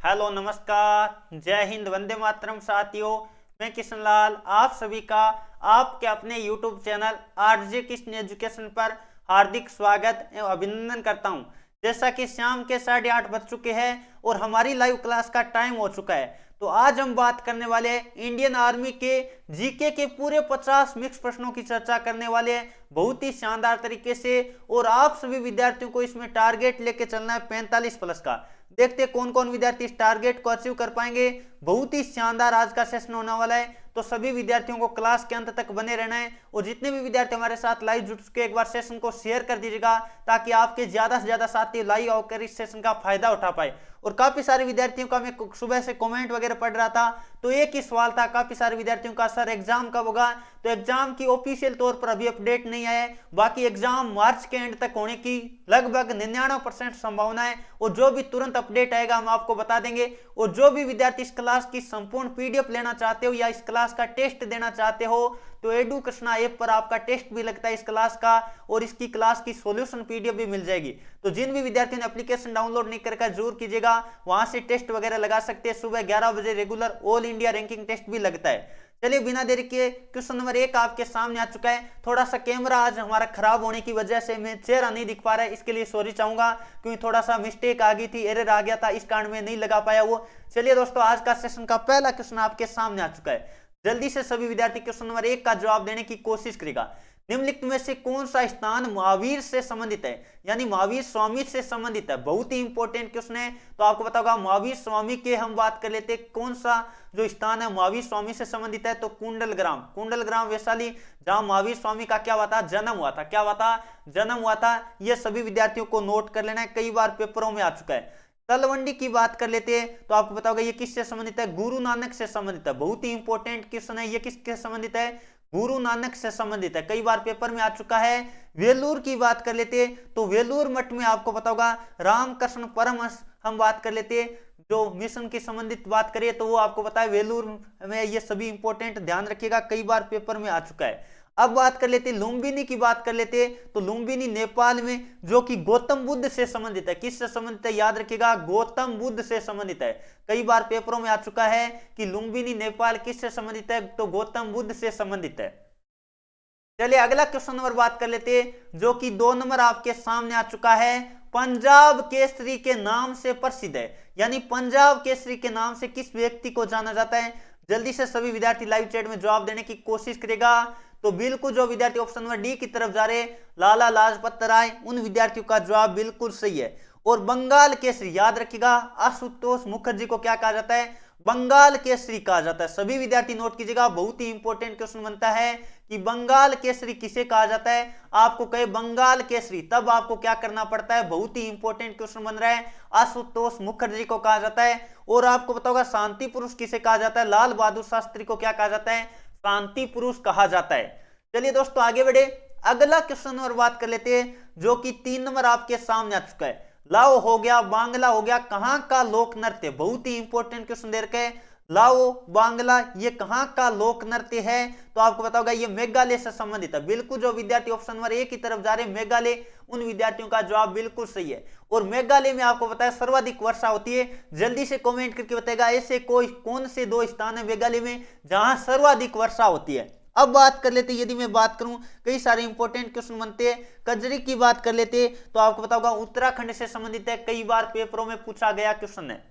Hello नमस्कार, जय हिंद, वंदे मातरम साथियों। मैं किशन लाल आप सभी का आपके अपने YouTube channel RJ Kishan education पर हार्दिक स्वागत एवं अभिनंदन करता हूं। जैसा कि शाम के 8:30 बज चुके हैं और हमारी लाइव क्लास का टाइम हो चुका है, तो आज हम बात करने वाले हैं इंडियन आर्मी के जीके के पूरे 50 मिक्स प्रश्नों की चर्चा करने वाले हैं बहुत ही शानदार तरीके से। और आप सभी विद्यार्थियों को इसमें टारगेट लेके चलना है 45 प्लस का। देखते कौन कौन विद्यार्थी इस टारगेट को अचीव कर पाएंगे। बहुत ही शानदार आज का सेशन होने वाला है, तो सभी विद्यार्थियों को क्लास के अंत तक बने रहना है। और जितने भी विद्यार्थी हमारे साथ लाइव जुड़ चुके एक बार सेशन को शेयर कर दीजिएगा, ताकि आपके ज्यादा से ज्यादा साथी लाइव आकर इस सेशन का फायदा उठा पाए। और काफी सारे विद्यार्थियों का मैं सुबह से कमेंट वगैरह पढ़ रहा था, तो एक ही सवाल था काफी सारे विद्यार्थियों का, सर एग्जाम कब होगा। तो एग्जाम की ऑफिशियल तौर पर अभी अपडेट नहीं आया है, बाकी एग्जाम मार्च के एंड तक होने की लगभग 99% संभावना है। और जो भी तुरंत अपडेट आएगा हम आपको बता देंगे। और जो भी विद्यार्थी इस क्लास की संपूर्ण पीडीएफ लेना चाहते हो या इस क्लास का टेस्ट देना चाहते हो, तो एडू कृष्णा ऐप पर आपका टेस्ट भी लगता है इस क्लास का, और इसकी क्लास की सॉल्यूशन पीडीएफ भी मिल जाएगी। तो जिन भी विद्यार्थियों ने एप्लीकेशन डाउनलोड नहीं करके जरूर कीजिएगा, वहां से टेस्ट वगैरह लगा सकते हैं। सुबह 11 बजे regular all India ranking test भी लगता है। चलिए बिना देरी किए क्वेश्चन नंबर 1 आपके सामने आ चुका है। थोड़ा सा कैमरा आज हमारा खराब होने की वजह से मैं चेहरा नहीं दिख पा रहा है, इसके लिए सॉरी चाहूंगा, क्योंकि थोड़ा सा मिस्टेक आ गई थी, एरर आ गया था, इस कारण में नहीं लगा पाया वो। चलिए दोस्तों, आज का सेशन का पहला क्वेश्चन आपके सामने आ चुका है। जल्दी से सभी विद्यार्थी क्वेश्चन नंबर 1 का जवाब देने की कोशिश करेगा। निम्नलिखित में से कौन सा स्थान महावीर से संबंधित है, यानी महावीर स्वामी से संबंधित है। बहुत ही इंपॉर्टेंट क्वेश्चन है, तो आपको पता होगा महावीर स्वामी के हम बात कर लेते हैं। कौन सा जो स्थान है महावीर स्वामी से संबंधित है, तो कुंडलग्राम। कुंडलग्राम वैशाली, जहां महावीर स्वामी का क्या हुआ था, जन्म हुआ था। क्या हुआ था, जन्म हुआ था। यह सभी विद्यार्थियों को नोट कर लेना है, कई बार पेपरों में आ चुका है। तलवंडी की बात कर लेते हैं, तो आपको पता होगा ये किससे संबंधित है, गुरु नानक से संबंधित है। बहुत ही इंपॉर्टेंट क्वेश्चन है, ये किसके संबंधित है, गुरु नानक से संबंधित है, कई बार पेपर में आ चुका है। वेलूर की बात कर लेते हैं, तो वेलूर मठ में आपको पता होगा रामकृष्ण परमहंस हम बात कर लेते हैं। जो मिशन की संबंधित बात करिए तो वो आपको पता है वेलूर में। ये सभी इंपॉर्टेंट ध्यान रखिएगा, कई बार पेपर में आ चुका है। अब बात कर लेते हैं लुम्बिनी की बात कर लेते हैं, तो लुम्बिनी नेपाल में, जो कि गौतम बुद्ध से संबंधित है। किससे संबंधित है, याद रखिएगा, गौतम बुद्ध से संबंधित है। कई बार पेपरों में आ चुका है कि लुम्बिनी नेपाल किससे संबंधित है, तो गौतम बुद्ध से संबंधित है। चलिए अगला क्वेश्चन नंबर बात कर लेते हैं, जो कि 2 नंबर आपके सामने आ चुका है। पंजाब केसरी के नाम से प्रसिद्ध है, यानी पंजाब केसरी के नाम से किस व्यक्ति को जाना जाता है। जल्दी से सभी विद्यार्थी लाइव चैट में जवाब देने की कोशिश करेगा। तो बिल्कुल जो विद्यार्थी ऑप्शन नंबर डी की तरफ जा रहे, लाला लाजपत राय, उन विद्यार्थियों का जवाब बिल्कुल सही है। और बंगाल केसरी याद रखिएगा, आशुतोष मुखर्जी को क्या कहा जाता है, बंगाल केसरी कहा जाता है। सभी विद्यार्थी नोट कीजिएगा, बहुत ही इंपॉर्टेंट क्वेश्चन बनता है कि बंगाल केसरी किसे कहा जाता है। आपको कहे बंगाल केसरी, तब आपको क्या करना पड़ता है, बहुत ही इंपॉर्टेंट क्वेश्चन बन रहा है, आशुतोष मुखर्जी को कहा जाता है। और आपको पता होगा शांति पुरुष किसे कहा जाता है, लाल बहादुर शास्त्री को क्या कहा जाता है, शांति पुरुष कहा जाता है। चलिए दोस्तों आगे बढ़े, अगला क्वेश्चन और बात कर लेते हैं, जो कि 3 नंबर आपके सामने आ चुका है। लाओ हो गया, बांग्ला हो गया, कहां का लोक नृत्य। बहुत ही इंपॉर्टेंट क्वेश्चन दे रखे हैं। लाओ बांग्ला ये कहां का लोक नृत्य है, तो आपको पता होगा ये मेघालय से संबंधित है। बिल्कुल जो विद्यार्थी ऑप्शन नंबर 1 की तरफ जा रहे हैं मेघालय, उन विद्यार्थियों का जवाब बिल्कुल सही है। और मेघालय में आपको पता है सर्वाधिक वर्षा होती है। जल्दी से कमेंट करके बताएगा ऐसे कौन से 2 स्थान है मेघालय में जहां सर्वाधिक वर्षा होती है। अब बात कर लेते, यदि मैं बात करूं, कई सारे इंपॉर्टेंट क्वेश्चन बनते हैं। कजरी की बात कर लेते, तो आपको पता होगा उत्तराखंड से संबंधित है, कई बार पेपरों में पूछा गया क्वेश्चन है।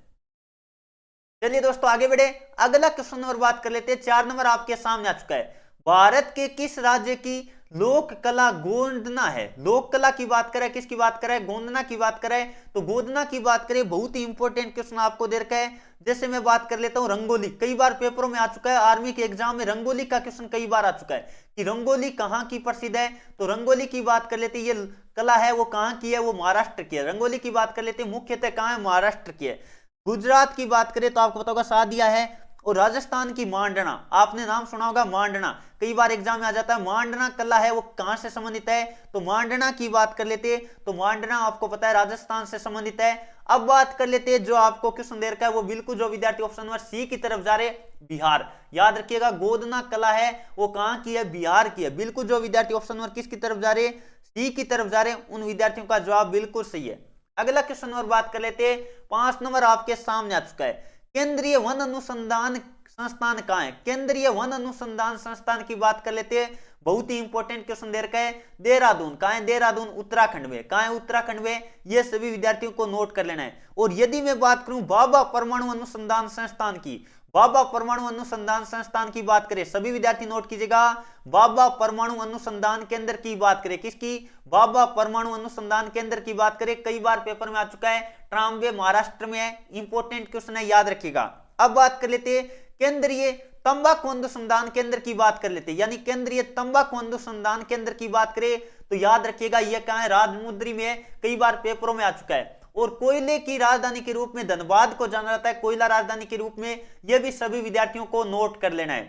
चलिए दोस्तों आगे बढ़े, अगला क्वेश्चन नंबर बात कर लेते हैं। 4 नंबर आपके सामने आ चुका है। भारत के किस राज्य की लोक कला गोंदना है। लोक कला की बात करें, किसकी बात करें, गोंदना की बात करें, तो गोंदना की बात करें। बहुत ही इंपॉर्टेंट क्वेश्चन आपको दे रखा है। जैसे मैं बात कर लेता हूं रंगोली, कई बार पेपरों में आ चुका है, आर्मी के एग्जाम में रंगोली का क्वेश्चन कई बार आ चुका है कि रंगोली कहां की प्रसिद्ध है। तो रंगोली की बात कर लेते, ये कला है वो कहां की है, वो महाराष्ट्र की है। रंगोली की बात कर लेते, मुख्यतः कहां है, महाराष्ट्र की है। गुजरात की बात करें तो आपको पता होगा सादिया है। और राजस्थान की मांडना, आपने नाम सुना होगा मांडना, कई बार एग्जाम में आ जाता है। मांडना कला है वो कहां से संबंधित है, तो मांडना की बात कर लेते, तो मांडना आपको पता है राजस्थान से संबंधित है। अब बात कर लेते हैं जो आपको क्वेश्चन दे रखा है, वो बिल्कुल जो विद्यार्थी ऑप्शन नंबर सी की तरफ जा रहे, बिहार। याद रखिएगा गोदना कला है वो कहां की है, बिहार की है। बिल्कुल जो विद्यार्थी ऑप्शन नंबर किसकी तरफ जा रहे, सी की तरफ जा रहे, उन विद्यार्थियों का जवाब बिल्कुल सही है। अगला क्वेश्चन और बात कर लेते हैं, 5 नंबर आपके सामने आ चुका है। केंद्रीय वन अनुसंधान संस्थान कहाँ है? केंद्रीय वन अनुसंधान संस्थान की बात कर लेते हैं। बहुत ही इंपॉर्टेंट क्वेश्चन दे रखा है। देहरादून कहाँ है? देहरादून उत्तराखंड में। कहाँ है? उत्तराखंड में। ये सभी विद्यार्थियों को नोट कर लेना है। और यदि मैं बात करूं भाभा परमाणु अनुसंधान संस्थान की, भाभा परमाणु अनुसंधान संस्थान की बात करें, सभी विद्यार्थी नोट कीजिएगा, भाभा परमाणु अनुसंधान केंद्र की बात करें, किसकी? भाभा परमाणु अनुसंधान केंद्र की बात करें। कई बार पेपर में आ चुका है, ट्राम्बे महाराष्ट्र में है। इंपॉर्टेंट क्वेश्चन है, याद रखिएगा। अब बात कर लेते हैं केंद्रीय तंबाकू अनुसंधान केंद्र की बात कर लेते हैं, यानी केंद्रीय तंबाकू अनुसंधान केंद्र की बात करें तो याद रखिएगा यह कहां है? राजमुंद्री में है। कई बार पेपरों में आ चुका है। और कोयले की राजधानी के रूप में धनबाद को जाना जाता है, कोयला राजधानी के रूप में। यह भी सभी विद्यार्थियों को नोट कर लेना है।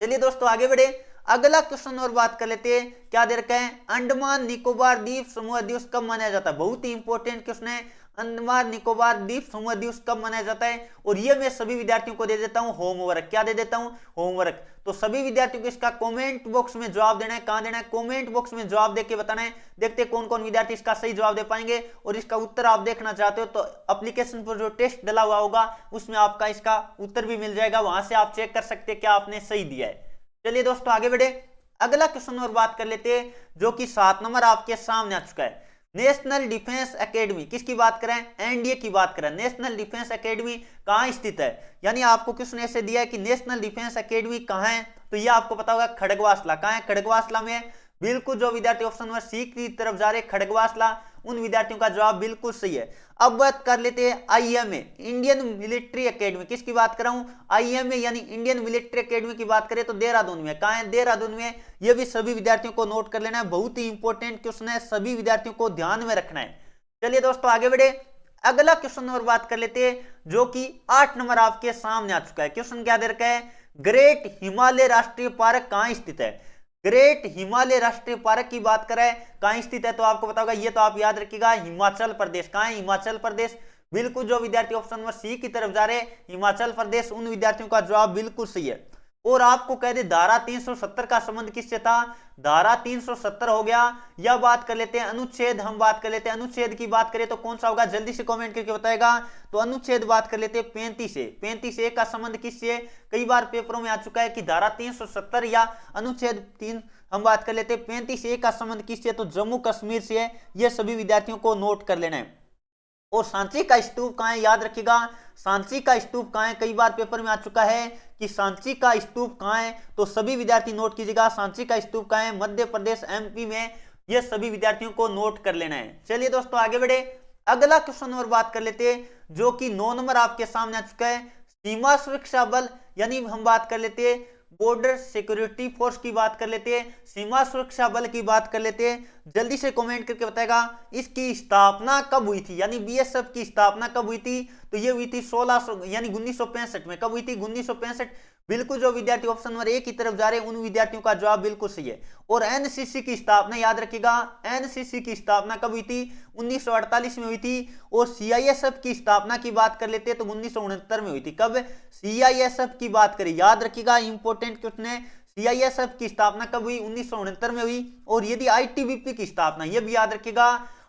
चलिए दोस्तों आगे बढ़े, अगला क्वेश्चन और बात कर लेते हैं। क्या दे रखा है? अंडमान निकोबार द्वीप समूह दिवस कब मनाया जाता है? बहुत ही इंपॉर्टेंट क्वेश्चन है। अंडमान निकोबार द्वीप समूह दिवस कब मनाया जाता है? और ये मैं सभी विद्यार्थियों को दे देता हूं होमवर्क। क्या दे देता हूं? होमवर्क। तो सभी विद्यार्थियों को इसका कमेंट बॉक्स में जवाब देना है। कहां देना है? कमेंट बॉक्स में जवाब देके बताना है। देखते हैं कौन कौन विद्यार्थी इसका सही जवाब दे पाएंगे। और इसका उत्तर आप देखना चाहते हो तो एप्लीकेशन पर जो टेस्ट डला हुआ होगा उसमें आपका इसका उत्तर भी मिल जाएगा, वहां से आप चेक कर सकते हैं क्या आपने सही दिया है। चलिए दोस्तों आगे बढ़े, अगला क्वेश्चन और बात कर लेते हैं, जो कि 7 नंबर आपके सामने आ चुका है। नेशनल डिफेंस एकेडमी, किसकी बात करें? एनडीए की बात करें। नेशनल डिफेंस एकेडमी कहां स्थित है? यानी आपको क्वेश्चन ऐसे दिया है कि नेशनल डिफेंस एकेडमी कहां है, तो ये आपको पता होगा खड़गवासला। कहां है? खड़गवासला में। बिल्कुल जो विद्यार्थी ऑप्शन नंबर सी की तरफ जा रहे खड़गवासला, उन विद्यार्थियों का जवाब बिल्कुल सही है। अब बात कर लेते हैं आईएमए, इंडियन मिलिट्री एकेडमी। किसकी बात कर रहा हूं? आईएमए यानी इंडियन मिलिट्री एकेडमी की बात करें तो देहरादून में। कहां है? देहरादून में। यह भी सभी विद्यार्थियों को नोट कर लेना है, बहुत ही इंपॉर्टेंट क्वेश्चन है, सभी विद्यार्थियों को ध्यान में रखना है। चलिए दोस्तों आगे बढ़े, अगला क्वेश्चन और बात कर लेते हैं, जो कि 8 नंबर आपके सामने आ चुका है। क्वेश्चन क्या दे रखा है? ग्रेट हिमालय राष्ट्रीय पार्क कहां स्थित है? ग्रेट हिमालय राष्ट्रीय पार्क की बात करें कहां स्थित है तो आपको पता होगा, ये तो आप याद रखिएगा, हिमाचल प्रदेश। कहां है? हिमाचल प्रदेश। बिल्कुल जो विद्यार्थी ऑप्शन नंबर सी की तरफ जा रहे हैं हिमाचल प्रदेश, उन विद्यार्थियों का जवाब बिल्कुल सही है। और आपको कह दे धारा 370 का संबंध किससे था? धारा 370 हो गया। यह बात कर लेते हैं अनुच्छेद, हम बात कर लेते हैं अनुच्छेद की बात करें तो कौन सा होगा? जल्दी से कमेंट करके बताएगा। तो अनुच्छेद बात कर लेते हैं 35 से। 35 का संबंध किससे? कई बार पेपरों में आ चुका है कि धारा 370 या अनुच्छेद 3, हम बात कर लेते हैं 35 का संबंध किससे? तो जम्मू कश्मीर से है। यह सभी विद्यार्थियों को नोट कर लेना है। और सांची का स्तूप कहां है? याद रखिएगा, सांची का स्तूप कहां है? कई बार पेपर में आ चुका है कि सांची का स्तूप कहां है, तो सभी विद्यार्थी नोट कीजिएगा, सांची का स्तूप कहां है? मध्य प्रदेश, एमपी में। यह सभी विद्यार्थियों को नोट कर लेना है। चलिए दोस्तों आगे बढ़े, अगला क्वेश्चन और बात कर लेते हैं, जो कि 9 नंबर आपके सामने आ चुका है। सीमा सुरक्षा बल, यानी हम बात कर लेते हैं बॉर्डर सिक्योरिटी फोर्स की बात कर लेते हैं, सीमा सुरक्षा बल की बात कर लेते हैं। जल्दी से कमेंट करके बताएगा इसकी स्थापना कब हुई थी, यानी बीएसएफ की स्थापना कब हुई थी? तो ये हुई थी 1600 यानी 1965 में। कब हुई थी? 1965। बिल्कुल जो विद्यार्थी ऑप्शन नंबर ए की तरफ जा रहे हैं उन विद्यार्थियों का जवाब बिल्कुल सही है। और एनसीसी की स्थापना याद रखिएगा, एनसीसी की स्थापना कब हुई थी? 1948 में हुई थी। और सीआईएसएफ की स्थापना की बात कर लेते हैं तो 1969 में हुई थी। कब? सीआईएसएफ की बात करें, याद रखिएगा, इंपॉर्टेंट क्वेश्चन है। सीआईएसएफ की स्थापना कब हुई? 1969 में हुई। और यदि आईटीबीपी की स्थापना, यह भी याद रखिएगा,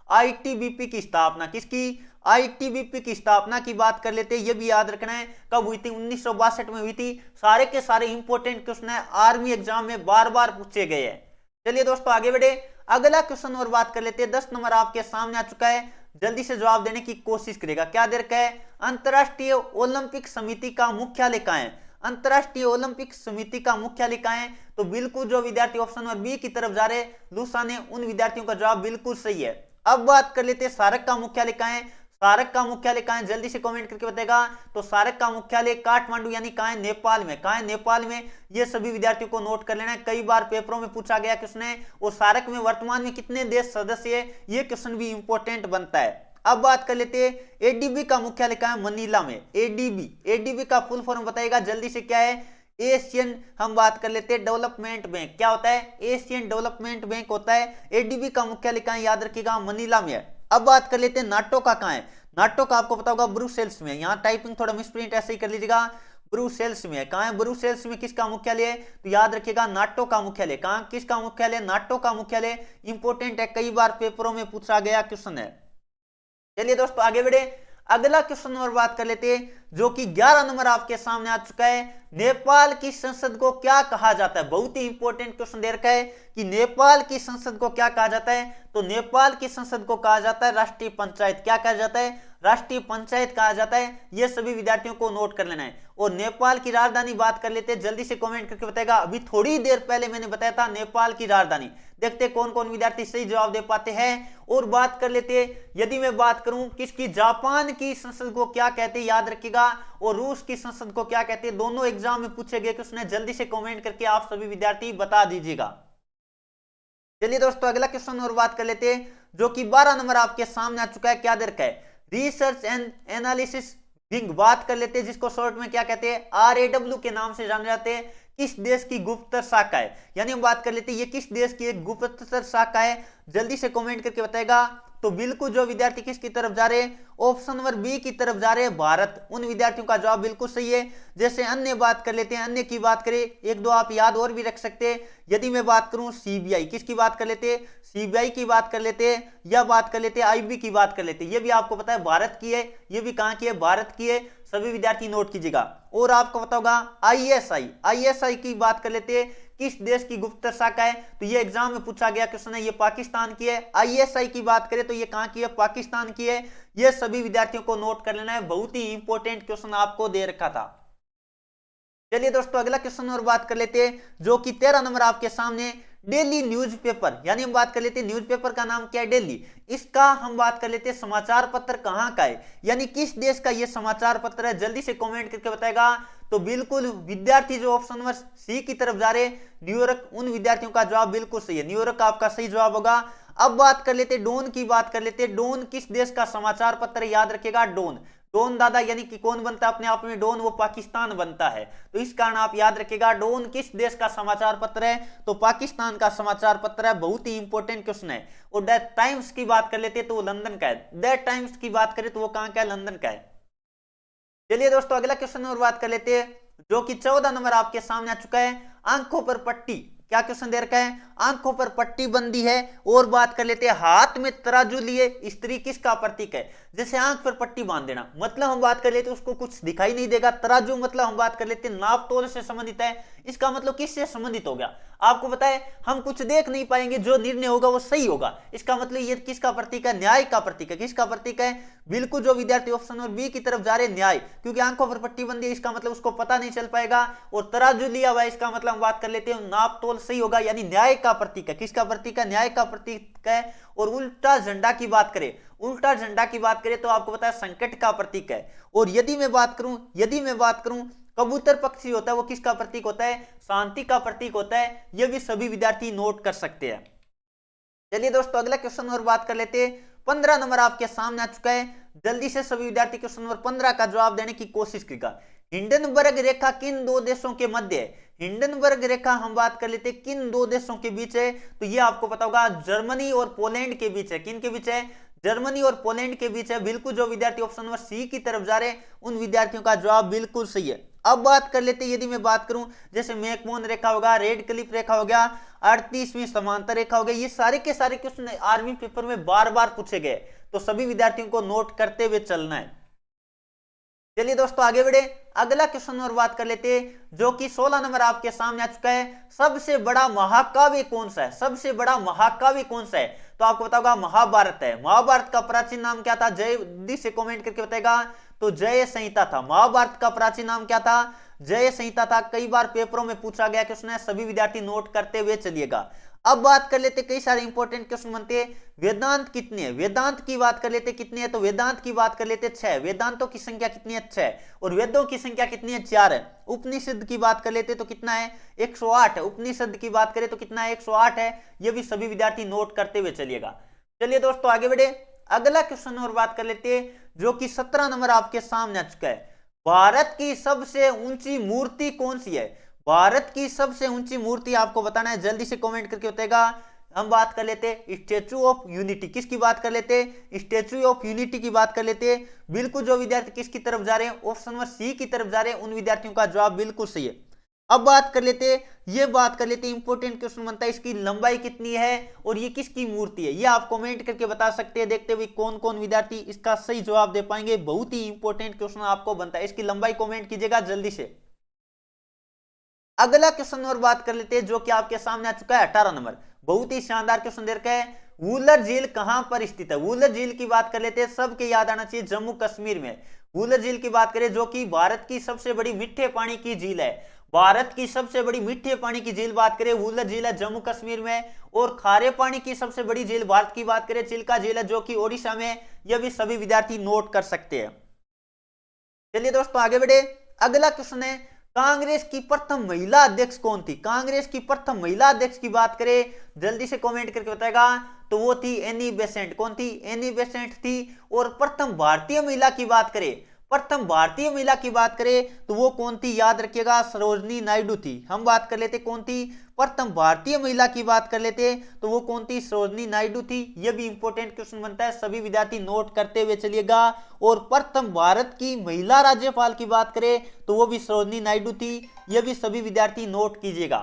आईटीबीपी की स्थापना किसकी? आईटीबीपी की स्थापना की बात कर लेते हैं, यह भी याद रखना है, कब हुई थी? 1962 में हुई थी। सारे के सारे इंपॉर्टेंट क्वेश्चन है, आर्मी एग्जाम में बार बार पूछे गए हैं। चलिए दोस्तों आगे बढ़े, अगला क्वेश्चन और बात कर लेते हैं। 10 नंबर आपके सामने आ चुका है, जल्दी से जवाब देने की कोशिश करेगा। क्या दे रखा है? अंतरराष्ट्रीय ओलंपिक समिति का मुख्यालय कहां है? अंतरराष्ट्रीय ओलंपिक समिति का मुख्यालय कहां है? तो बिल्कुल जो विद्यार्थी ऑप्शन नंबर बी की तरफ जा रहे लूसा ने, उन विद्यार्थियों का जवाब बिल्कुल सही है। अब बात कर लेते हैं सार्क का मुख्यालय कहां है? सार्क का मुख्यालय कहां है? जल्दी से कमेंट करके बताएगा। तो सार्क का मुख्यालय काठमांडू यानी कहां है? नेपाल में। कहां है? नेपाल में। ये सभी विद्यार्थियों को नोट कर लेना है, कई बार पेपरों में पूछा गया क्वेश्चन है। और सार्क में वर्तमान में कितने देश सदस्य है, ये क्वेश्चन भी इंपॉर्टेंट बनता है। अब बात कर लेते हैं एडीबी का मुख्यालय कहां है? मनीला में। एडीबी, एडीबी का फुल फॉर्म बताएगा जल्दी से, क्या है? एशियन, हम बात कर लेते हैं डेवलपमेंट बैंक। क्या होता है? एशियन डेवलपमेंट बैंक होता है। एडीबी का मुख्यालय कहां है? याद रखिएगा, मनीला में है। अब बात कर लेते हैं नाटो का कहां है? नाटो का आपको पता होगा ब्रुसेल्स में। यहाँ टाइपिंग थोड़ा मिसप्रिंट ऐसे ही कर लीजिएगा, ब्रुसेल्स में है। कहां है? ब्रुसेल्स में। किसका मुख्यालय है? तो याद रखिएगा नाटो का मुख्यालय। कहां, किसका मुख्यालय? नाटो का मुख्यालय। इंपॉर्टेंट है, कई बार पेपरों में पूछा गया क्वेश्चन है। चलिए दोस्तों आगे बढ़े, अगला क्वेश्चन और बात कर लेते हैं, जो कि 11 नंबर आपके सामने आ चुका है। नेपाल की संसद को क्या कहा जाता है? बहुत ही इंपॉर्टेंट क्वेश्चन दे रखा है कि नेपाल की संसद को क्या कहा जाता है। तो नेपाल की संसद को कहा जाता है राष्ट्रीय पंचायत। क्या कहा जाता है? राष्ट्रीय पंचायत कहा जाता है। यह सभी विद्यार्थियों को नोट कर लेना है। और नेपाल की राजधानी बात कर लेते हैं, जल्दी से कमेंट करके बताएगा। अभी थोड़ी देर पहले मैंने बताया था नेपाल की राजधानी। देखते कौन कौन विद्यार्थी सही जवाब दे पाते हैं। और बात कर लेते हैं, यदि मैं बात करूं किसकी, जापान की संसद को क्या कहते हैं, याद रखिएगा। और रूस की संसद को क्या कहते हैं, दोनों एग्जाम में पूछे गए क्वेश्चन। जल्दी से कमेंट करके आप सभी विद्यार्थी बता दीजिएगा। चलिए दोस्तों अगला क्वेश्चन और बात कर लेते हैं, जो कि 12 नंबर आपके सामने आ चुका है। क्या दे रखा है? रिसर्च एंड एनालिसिस विंग बात कर लेते हैं, जिसको शॉर्ट में क्या कहते हैं, RAW के नाम से जाने जाते हैं। किस देश की गुप्तचर शाखा है? यानी हम बात कर लेते हैं ये किस देश की एक गुप्तचर शाखा है। जल्दी से कमेंट करके बताएगा। तो बिल्कुल जो विद्यार्थी किसकी तरफ जा रहे हैं, ऑप्शन नंबर बी की तरफ जा रहे हैं, भारत। उन विद्यार्थियों का जवाब बिल्कुल सही है। जैसे अन्य बात कर लेते हैं, अन्य की बात करें, एक दो आप याद और भी रख सकते हैं। यदि मैं बात करूं CBI, किसकी बात कर लेते हैं, CBI की बात कर लेते हैं, या बात कर लेते हैं IB की बात कर लेते हैं। ये भी आपको पता है भारत की है। ये भी कहां की है, भारत की है। सभी विद्यार्थी नोट कीजिएगा। और आपको पता होगा ISI की बात कर लेते हैं, किस देश की गुप्तचर शाखा है। तो ये एग्जाम में पूछा गया क्वेश्चन है, ये पाकिस्तान की है। ISI की बात करें तो ये कहां की है, पाकिस्तान की है। ये सभी विद्यार्थियों को नोट कर लेना है, बहुत ही इंपॉर्टेंट क्वेश्चन आपको दे रखा था। चलिए दोस्तों अगला क्वेश्चन और बात कर लेते हैं, जो कि 13 नंबर आपके सामने। डेली न्यूज़पेपर, यानी हम बात कर लेते हैं न्यूज़पेपर का नाम क्या है, डेली। इसका हम बात कर लेते हैं समाचार पत्र कहां का है, यानी किस देश का यह समाचार पत्र है। जल्दी से कमेंट करके बताएगा। तो बिल्कुल विद्यार्थी जो ऑप्शन नंबर सी की तरफ जा रहे, न्यूयॉर्क, उन विद्यार्थियों का जवाब बिल्कुल सही है। न्यूयॉर्क आपका सही जवाब होगा। अब बात कर लेते हैं डॉन की, बात कर लेते हैं डॉन किस देश का समाचार पत्र है, याद रखिएगा। डॉन दादा यानी कि कौन बनता है अपने आप में डॉन, वो पाकिस्तान बनता है। तो इस कारण आप याद रखिएगा डॉन किस देश का समाचार पत्र है, तो पाकिस्तान का समाचार पत्र है। बहुत ही इंपॉर्टेंट क्वेश्चन है। और द टाइम्स की बात कर लेते हैं तो वो लंदन का है। द टाइम्स की बात करें तो वो कहां का है, लंदन का है। चलिए दोस्तों अगला क्वेश्चन और बात कर लेते हैं, जो कि 14 नंबर आपके सामने आ चुका है। आंखों पर पट्टी, क्या क्वेश्चन दे रखा है, आंखों पर पट्टी बंदी है। और बात कर लेते हैं, हाथ में तराजू लिए स्त्री किसका प्रतीक है। जैसे आंख पर पट्टी बांध देना, मतलब हम बात कर लेते हैं उसको कुछ दिखाई नहीं देगा। तराजू मतलब हम बात कर लेते हैं नाप तोल से संबंधित है। इसका मतलब किससे संबंधित हो गया, आपको पता है हम कुछ देख नहीं पाएंगे, जो निर्णय होगा वो सही होगा। इसका मतलब ये किसका प्रतीक है, न्याय का प्रतीक है। किसका प्रतीक है, बिल्कुल जो विद्यार्थी ऑप्शन नंबर बी की तरफ जा रहे न्याय, क्योंकि आंखों पर पट्टी बंदी है, इसका मतलब उसको पता नहीं चल पाएगा। और तराजू लिया हुआ है, इसका मतलब हम बात कर लेते हैं नाप तोल सही होगा, यानी न्याय का प्रतीक है। किसका प्रतीक है, न्याय का प्रतीक है। और उल्टा झंडा की बात करें, उल्टा झंडा की बात करें तो आपको पता है संकट का प्रतीक है। और यदि मैं बात करूं कबूतर पक्षी होता है, वो किसका प्रतीक होता है, शांति का प्रतीक होता है। यह भी सभी विद्यार्थी नोट कर सकते हैं। चलिए दोस्तों अगला क्वेश्चन और बात कर लेते हैं। 15 नंबर आपके सामने आ चुका है। जल्दी से सभी विद्यार्थी क्वेश्चन नंबर 15 का जवाब देने की कोशिश करेगा। हिंडनबर्ग रेखा किन दो देशों के मध्य है। हिंडनबर्ग रेखा हम बात कर लेते हैं किन दो देशों के बीच है, तो ये आपको पता होगा जर्मनी और पोलैंड के बीच है। किन के बीच है, जर्मनी और पोलैंड के बीच है। बिल्कुल जो विद्यार्थी ऑप्शन नंबर सी की तरफ जा रहे हैं उन विद्यार्थियों का जवाब बिल्कुल सही है। अब बात कर लेते हैं, यदि मैं बात करूं जैसे मैकमोहन रेखा होगा, रेड क्लिफ रेखा हो गया, 38वीं समांतर रेखा हो गई, ये सारे के सारे क्वेश्चन आर्मी पेपर में बार बार पूछे गए, तो सभी विद्यार्थियों को नोट करते हुए चलना है। चलिए दोस्तों आगे बढ़े, अगला क्वेश्चन और बात कर लेते हैं, जो कि 16 नंबर आपके सामने आ चुका है। सबसे बड़ा महाकाव्य कौन सा है, सबसे बड़ा महाकाव्य कौन सा है, तो आपको पता होगा महाभारत है। महाभारत का प्राचीन नाम क्या था, जल्दी से कमेंट करके बताएगा। तो जय संहिता था। महाभारत का प्राचीन नाम क्या था, जय संहिता था। कई बार पेपरों में पूछा गया क्वेश्चन है, सभी विद्यार्थी नोट करते हुए चलिएगा। अब बात कर लेते, कई सारे इंपॉर्टेंट क्वेश्चन बनते हैं। वेदांत कितने हैं, वेदांत की बात कर लेते कितने हैं, तो वेदांत की बात कर लेते 6। वेदांतों की संख्या कितनी है, 6। और वेदों की संख्या कितनी है, 4 है। उपनिषद की बात कर लेते तो कितना है, 108 है। उपनिषद की बात करें तो कितना है, 108 है। ये भी सभी विद्यार्थी नोट करते हुए चलिएगा। चलिए दोस्तों आगे बढ़े, अगला क्वेश्चन और बात कर लेते हैं, जो कि 17 नंबर आपके सामने आ चुका है। भारत की सबसे ऊंची मूर्ति कौन सी है, भारत की सबसे ऊंची मूर्ति आपको बताना है, जल्दी से कमेंट करके बताएगा। हम बात कर लेते हैं स्टैचू ऑफ यूनिटी। किसकी बात कर लेते हैं, स्टैचू ऑफ यूनिटी की बात कर लेते हैं। बिल्कुल जो विद्यार्थी किसकी तरफ जा रहे हैं, ऑप्शन नंबर सी की तरफ जा रहे हैं, उन विद्यार्थियों का जवाब बिल्कुल सही है। अब बात कर लेते, ये बात कर लेते, इंपॉर्टेंट क्वेश्चन बनता है, इसकी लंबाई कितनी है और ये किसकी मूर्ति है, ये आप कमेंट करके बता सकते हैं। देखते हुए कौन कौन विद्यार्थी इसका सही जवाब दे पाएंगे। बहुत ही इंपॉर्टेंट क्वेश्चन आपको बनता है, इसकी लंबाई कमेंट कीजिएगा जल्दी से। अगला क्वेश्चन और बात कर लेते हैं जो कि आपके सामने आ चुका है 18 नंबर। बहुत ही शानदार क्वेश्चन दे रखा है, वूलर झील कहां पर स्थित है। वूलर झील की बात कर लेते हैं, सबके याद आना चाहिए जम्मू कश्मीर में। वूलर झील की बात करें जो कि भारत की सबसे बड़ी मीठे पानी की झील है, भारत की सबसे बड़ी मीठे पानी की झील बात करें वूलर झील है जम्मू कश्मीर में। और खारे पानी की सबसे बड़ी झील भारत की बात करें चिल्का झील है जो कि ओडिशा में। यह भी सभी विद्यार्थी नोट कर सकते हैं। चलिए दोस्तों आगे बढ़े। अगला क्वेश्चन है, कांग्रेस की प्रथम महिला अध्यक्ष कौन थी। कांग्रेस की प्रथम महिला अध्यक्ष की बात करें जल्दी से कमेंट करके बताएगा, तो वो थी एनी बेसेंट। कौन थी, एनी बेसेंट थी। और प्रथम भारतीय महिला की बात करें, प्रथम भारतीय महिला की बात करें तो वो कौन थी, याद रखिएगा सरोजनी नायडू थी। हम बात कर लेते कौन थी, प्रथम भारतीय महिला की बात कर लेते तो वो कौन थी, सरोजनी नायडू थी। यह भी इंपॉर्टेंट क्वेश्चन बनता है, सभी विद्यार्थी नोट करते हुए चलिएगा। और प्रथम भारत की महिला राज्यपाल की बात करें तो वो भी सरोजनी नायडू थी। यह भी सभी विद्यार्थी नोट कीजिएगा।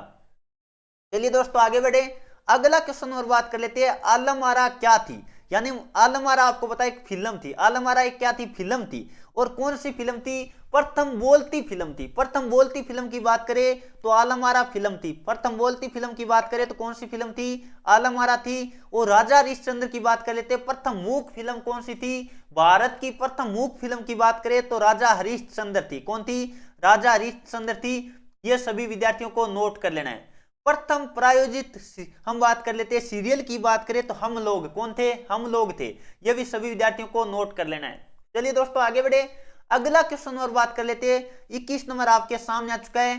चलिए दोस्तों आगे बढ़े। अगला क्वेश्चन और बात कर लेते हैं, आलम आरा क्या थी। यानी आलम आरा आपको पता है एक फिल्म थी, आलम आरा एक क्या थी, फिल्म थी। और कौन सी फिल्म थी, प्रथम बोलती फिल्म थी। प्रथम बोलती फिल्म की बात करें तो आलम आरा फिल्म थी। प्रथम बोलती फिल्म की बात करें तो कौन सी फिल्म थी, आलम आरा थी। और राजा हरिश्चंद्र की बात कर लेते, प्रथम मूक फिल्म कौन सी थी, भारत की प्रथम मूक फिल्म की बात करें तो राजा हरिश्चंद्र थी। कौन थी, राजा हरिश्चंद्र थी। यह सभी विद्यार्थियों को नोट कर लेना है। प्रथम प्रायोजित हम बात कर लेते हैं सीरियल की बात करें तो हम लोग, कौन थे, हम लोग थे। यह भी सभी विद्यार्थियों को नोट कर लेना है। चलिए दोस्तों आगे बढ़े। अगला क्वेश्चन और बात कर लेते हैं, 21 नंबर आपके सामने आ चुका है।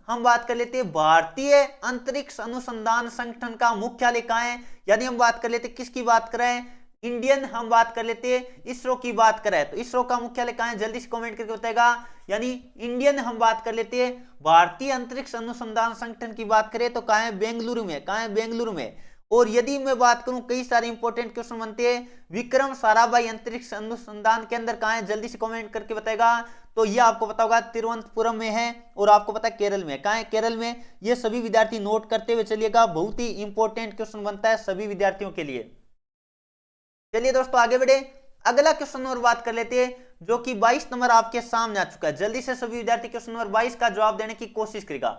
हम बात कर लेते हैं भारतीय अंतरिक्ष अनुसंधान संगठन का मुख्यालय कहां है। यानी हम बात कर लेते हैं किसकी बात कर रहे हैं, इंडियन हम बात कर लेते हैं इसरो की बात कर रहे हैं तो इसरो का मुख्यालय कहां है, जल्दी से कमेंट करके बताएगा। यानी इंडियन हम बात कर लेते हैं भारतीय अंतरिक्ष अनुसंधान संगठन की बात करें तो कहां है, बेंगलुरु में। कहां है, बेंगलुरु में। और यदि मैं बात करूं कई सारे इंपॉर्टेंट क्वेश्चन बनते हैं, विक्रम साराभाई अंतरिक्ष अनुसंधान केंद्र कहां है, जल्दी से कमेंट करके बताएगा। तो यह आपको पता होगा तिरुवनंतपुरम में है और आपको पता है केरल में। कहां है, केरल में। ये सभी विद्यार्थी नोट करते हुए चलिएगा, बहुत ही इंपॉर्टेंट क्वेश्चन बनता है सभी विद्यार्थियों के लिए। चलिए दोस्तों आगे बढ़े। अगला क्वेश्चन और बात कर लेते हैं जो कि 22 नंबर आपके सामने आ चुका है। जल्दी से सभी विद्यार्थी क्वेश्चन नंबर 22 का जवाब देने की कोशिश करेगा।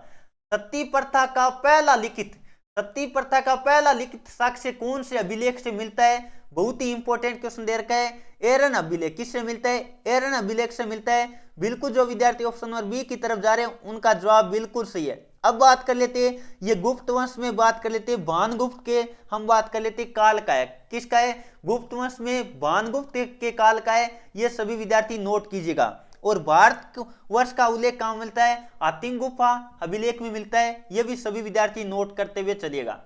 सती प्रथा का पहला लिखित, सती प्रथा का पहला लिखित साक्ष्य कौन से अभिलेख से मिलता है। बहुत ही इंपॉर्टेंट क्वेश्चन दे रखा है, एरन अभिलेख। किससे मिलता है, एरन अभिलेख से मिलता है। बिल्कुल जो विद्यार्थी ऑप्शन नंबर बी की तरफ जा रहे हैं उनका जवाब बिल्कुल सही है। अब बात कर लेते हैं ये गुप्त वंश में बात कर लेते हैं भानुगुप्त के, हम बात कर लेते हैं काल का है। किसका है, गुप्त वंश में भानुगुप्त के काल का है। ये सभी विद्यार्थी नोट कीजिएगा। और भारत वर्ष का उल्लेख कहां मिलता है, हातिम गुफा अभिलेख में मिलता है। यह भी सभी विद्यार्थी नोट करते हुए चलिएगा।